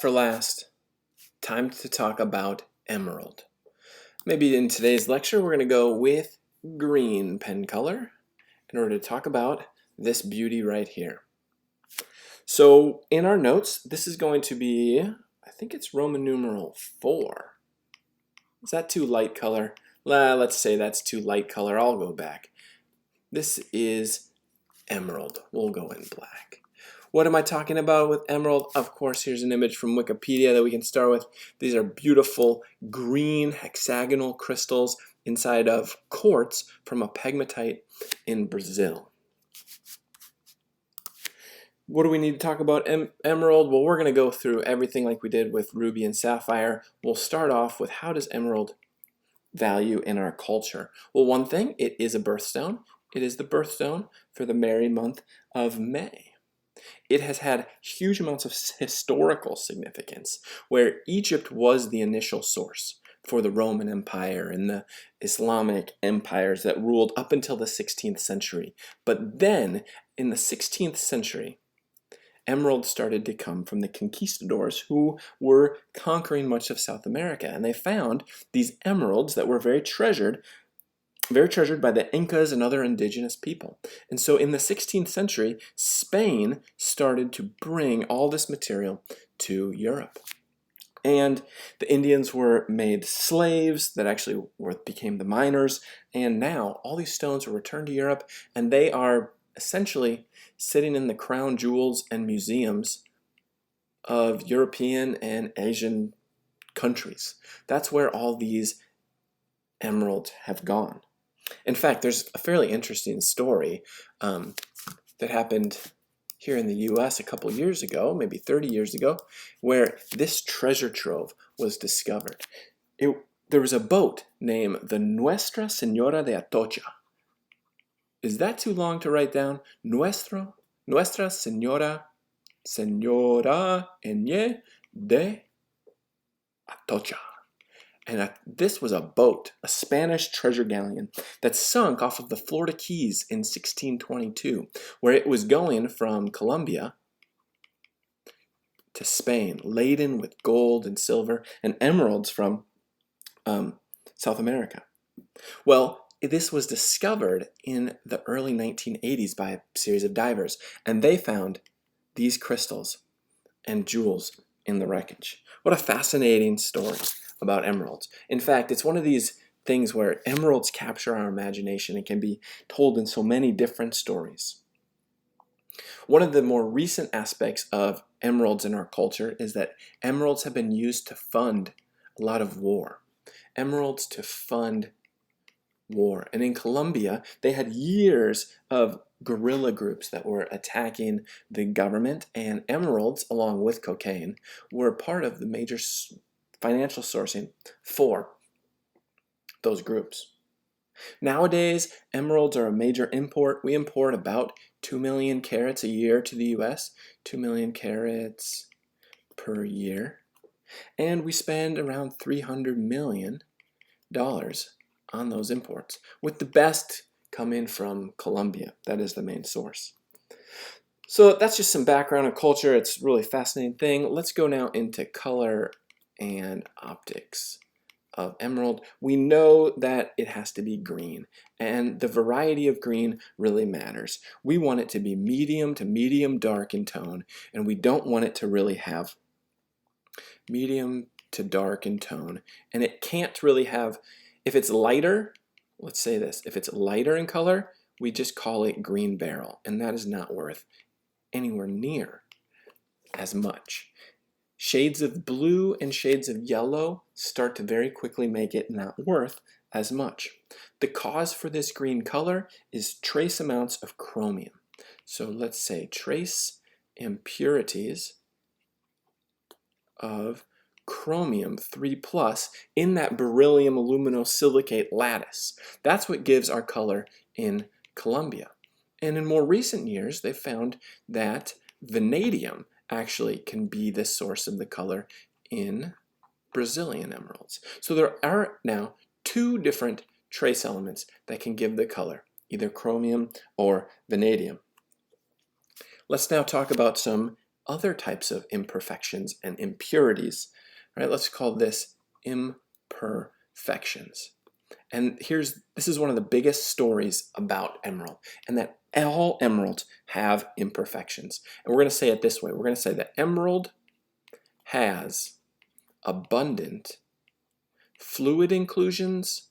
For last, time to talk about emerald. Maybe in today's lecture we're going to go with green pen color in order to talk about this beauty right here. So in our notes, this is going to be, I think it's Roman numeral 4. Is that too light color? Let's say that's too light color. I'll go back. This is emerald. We'll go in black. What am I talking about with emerald? Of course, here's an image from Wikipedia that we can start with. These are beautiful green hexagonal crystals inside of quartz from a pegmatite in Brazil. What do we need to talk about emerald? Well, we're going to go through everything like we did with ruby and sapphire. We'll start off with how does emerald value in our culture? Well, one thing, it is a birthstone. It is the birthstone for the merry month of May. It has had huge amounts of historical significance, where Egypt was the initial source for the Roman Empire and the Islamic empires that ruled up until the 16th century. But then, in the 16th century, emeralds started to come from the conquistadors who were conquering much of South America. And they found these emeralds that were very treasured by the Incas and other indigenous people. And so in the 16th century, Spain started to bring all this material to Europe. And the Indians were made slaves that actually became the miners. And now all these stones were returned to Europe, and they are essentially sitting in the crown jewels and museums of European and Asian countries. That's where all these emeralds have gone. In fact, there's a fairly interesting story that happened here in the US a couple years ago, maybe 30 years ago, where this treasure trove was discovered. There was a boat named the Nuestra Señora de Atocha. Is that too long to write down? Nuestra Señora de Atocha. And this was a boat, a Spanish treasure galleon, that sunk off of the Florida Keys in 1622, where it was going from Colombia to Spain, laden with gold and silver and emeralds from South America. Well, this was discovered in the early 1980s by a series of divers, and they found these crystals and jewels in the wreckage. What a fascinating story about emeralds. In fact, it's one of these things where emeralds capture our imagination and can be told in so many different stories. One of the more recent aspects of emeralds in our culture is that emeralds have been used to fund a lot of war. Emeralds to fund war. And in Colombia, they had years of guerrilla groups that were attacking the government, and emeralds, along with cocaine, were part of the major financial sourcing for those groups. Nowadays, emeralds are a major import. We import about 2 million carats a year to the US, 2 million carats per year, and we spend around $300 million on those imports, with the best coming from Colombia. That is the main source. So that's just some background on culture. It's a really fascinating thing. Let's go now into color and optics of emerald. We know that it has to be green, and the variety of green really matters. We want it to be medium to medium dark in tone, and we don't want it to really have medium to dark in tone. And it can't really have, if it's lighter, let's say this, if it's lighter in color, we just call it green beryl, and that is not worth anywhere near as much. Shades of blue and shades of yellow start to very quickly make it not worth as much. The cause for this green color is trace amounts of chromium. So let's say trace impurities of chromium 3+ in that beryllium aluminosilicate lattice. That's what gives our color in Colombia. And in more recent years, they found that vanadium actually can be the source of the color in Brazilian emeralds. So there are now 2 different trace elements that can give the color, either chromium or vanadium. Let's now talk about some other types of imperfections and impurities. All right, let's call this imperfections. And this is one of the biggest stories about emerald, and that all emeralds have imperfections. And we're going to say it this way. We're going to say that emerald has abundant fluid inclusions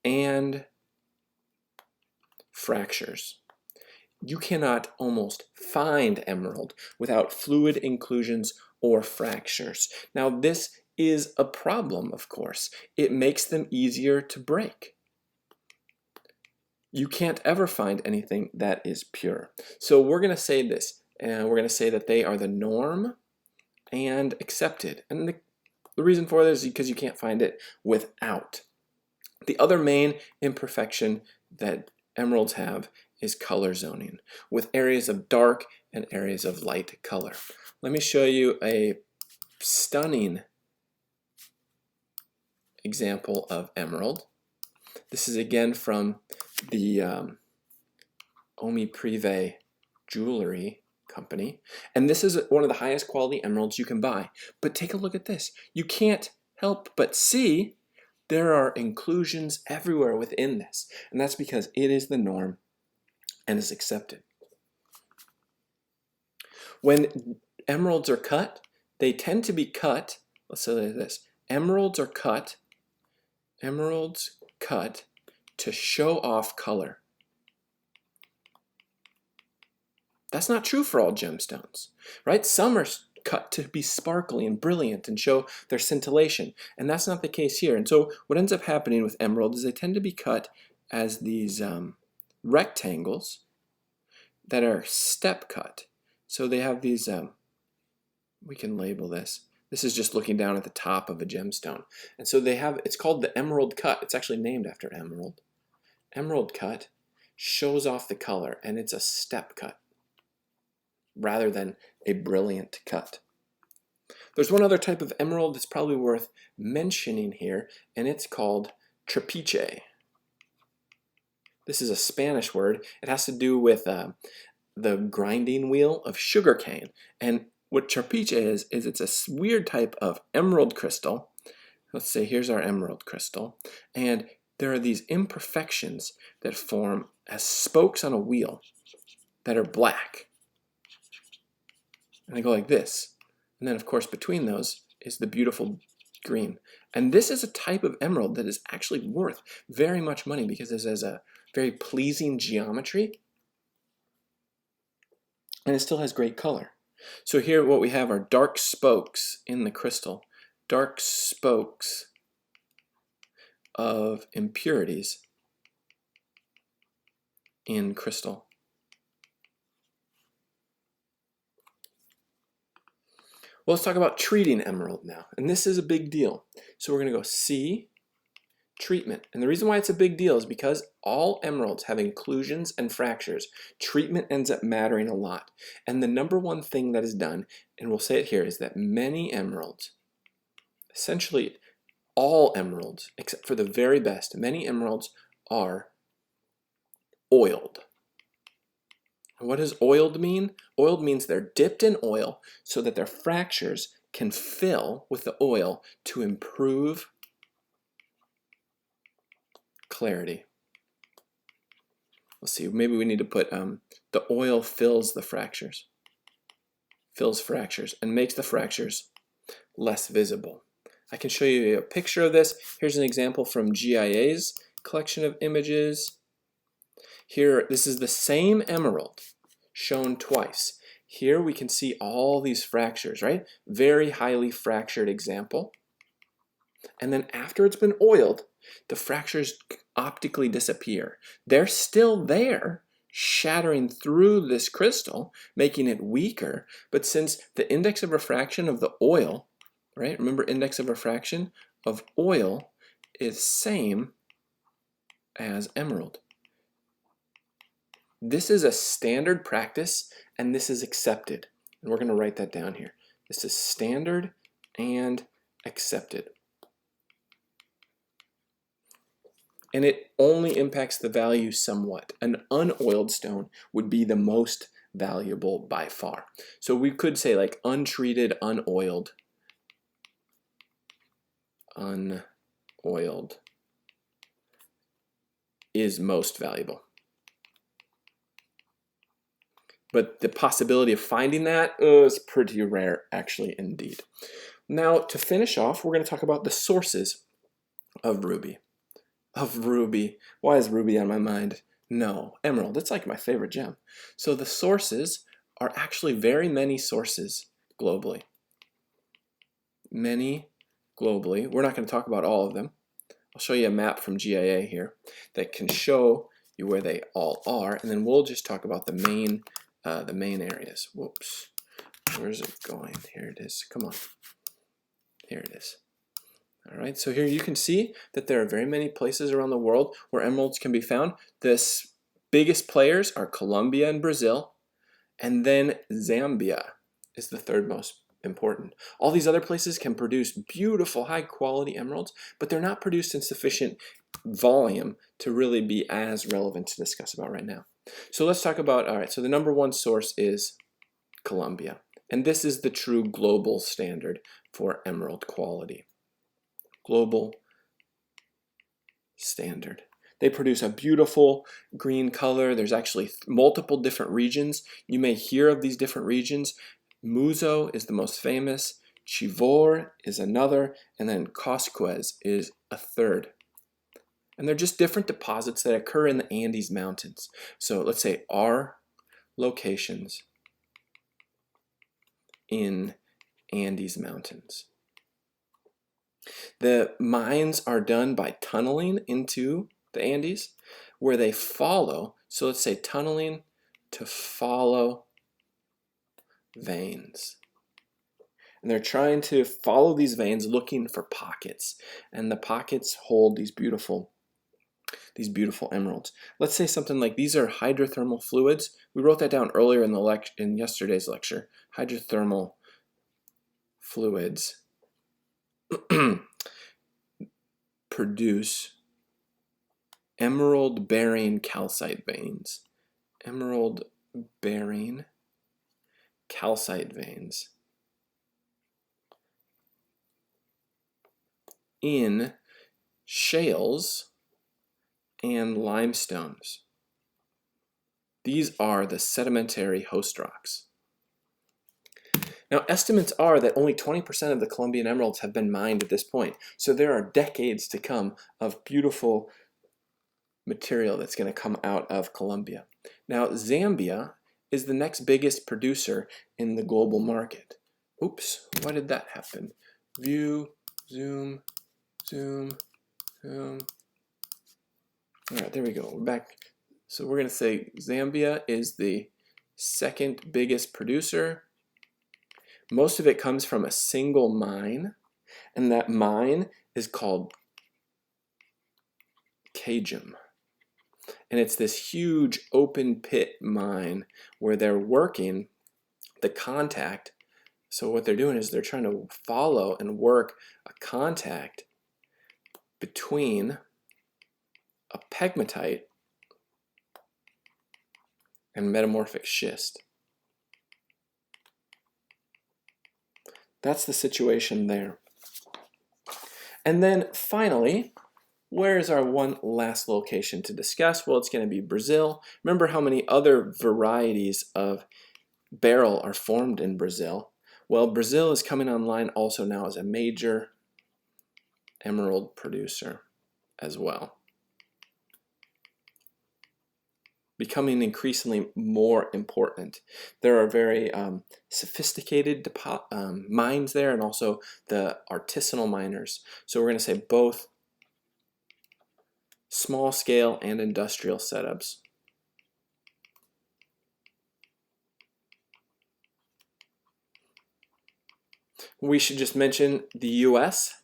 and fractures. You cannot almost find emerald without fluid inclusions or fractures. Now, this is a problem, of course. It makes them easier to break. You can't ever find anything that is pure. So we're going to say this, and we're going to say that they are the norm and accepted. And the reason for this is because you can't find it without. The other main imperfection that emeralds have is color zoning, with areas of dark and areas of light color. Let me show you a stunning example of emerald. This is again from the Omi Privé jewelry company, and this is one of the highest quality emeralds you can buy. But take a look at this. You can't help but see there are inclusions everywhere within this, and that's because it is the norm and is accepted. When emeralds are cut, they tend to be cut, let's say this, emeralds cut to show off color. That's not true for all gemstones, right? Some are cut to be sparkly and brilliant and show their scintillation, and that's not the case here. And so what ends up happening with emerald is they tend to be cut as these rectangles that are step cut. So they have these, we can label this. This is just looking down at the top of a gemstone. And so they have, it's called the emerald cut. It's actually named after emerald. Emerald cut shows off the color, and it's a step cut rather than a brilliant cut. There's one other type of emerald that's probably worth mentioning here, and it's called trapiche. This is a Spanish word. It has to do with the grinding wheel of sugarcane. And what trapiche is it's a weird type of emerald crystal. Let's say here's our emerald crystal. And there are these imperfections that form as spokes on a wheel that are black. And they go like this. And then, of course, between those is the beautiful green. And this is a type of emerald that is actually worth very much money because it has a very pleasing geometry. And it still has great color. So here what we have are dark spokes in the crystal. Dark spokes of impurities in crystal. Well, let's talk about treating emerald now. And this is a big deal. So we're going to go C, treatment. And the reason why it's a big deal is because all emeralds have inclusions and fractures. Treatment ends up mattering a lot. And the number one thing that is done, and we'll say it here, is that many emeralds, essentially all emeralds, except for the very best, many emeralds are oiled. And what does oiled mean? Oiled means they're dipped in oil so that their fractures can fill with the oil to improve clarity. Let's see, maybe we need to put the oil fills the fractures. Fills fractures and makes the fractures less visible. I can show you a picture of this. Here's an example from GIA's collection of images. Here, this is the same emerald shown twice. Here we can see all these fractures, right? Very highly fractured example. And then after it's been oiled, the fractures optically disappear. They're still there, shattering through this crystal, making it weaker. But since the index of refraction of the oil, right? Remember, index of refraction of oil is same as emerald. This is a standard practice, and this is accepted. And we're going to write that down here. This is standard and accepted. And it only impacts the value somewhat. An unoiled stone would be the most valuable by far. So we could say like untreated, unoiled is most valuable. But the possibility of finding that is pretty rare, actually, indeed. Now, to finish off, we're going to talk about the sources of ruby. Why is ruby on my mind? No, emerald. It's like my favorite gem. So the sources are actually very many sources globally. Many globally. We're not going to talk about all of them. I'll show you a map from GIA here that can show you where they all are, and then we'll just talk about the main areas. Whoops. Where's it going? Here it is. Come on. Here it is. All right, so here you can see that there are very many places around the world where emeralds can be found. The biggest players are Colombia and Brazil, and then Zambia is the third most important. All these other places can produce beautiful, high-quality emeralds, but they're not produced in sufficient volume to really be as relevant to discuss about right now. So let's talk about, all right, so the number one source is Colombia, and this is the true global standard for emerald quality. Global standard. They produce a beautiful green color. There's actually multiple different regions. You may hear of these different regions. Muzo is the most famous, Chivor is another, and then Cosquez is a third. And they're just different deposits that occur in the Andes Mountains. So let's say our locations in Andes Mountains. The mines are done by tunneling into the Andes, where they follow, so let's say tunneling to follow veins. And they're trying to follow these veins looking for pockets, and the pockets hold these beautiful emeralds. Let's say something like these are hydrothermal fluids. We wrote that down earlier in yesterday's lecture. Hydrothermal fluids produce emerald-bearing calcite veins. Emerald-bearing calcite veins in shales and limestones. These are the sedimentary host rocks. Now, estimates are that only 20% of the Colombian emeralds have been mined at this point. So there are decades to come of beautiful material that's going to come out of Colombia. Now, Zambia is the next biggest producer in the global market. Oops, why did that happen? View, zoom, zoom, zoom. All right, there we go. We're back. So we're going to say Zambia is the second biggest producer. Most of it comes from a single mine, and that mine is called Kagem. And it's this huge open pit mine where they're working the contact. So what they're doing is they're trying to follow and work a contact between a pegmatite and metamorphic schist. That's the situation there. And then finally, where is our one last location to discuss? Well, it's going to be Brazil. Remember how many other varieties of beryl are formed in Brazil? Well, Brazil is coming online also now as a major emerald producer as well, becoming increasingly more important. There are very sophisticated mines there, and also the artisanal miners. So we're going to say both small scale and industrial setups. We should just mention the US.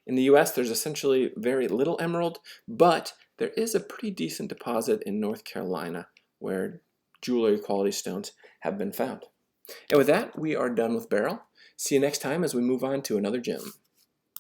In the US, there's essentially very little emerald, but there is a pretty decent deposit in North Carolina where jewelry quality stones have been found. And with that, we are done with Beryl. See you next time as we move on to another gem.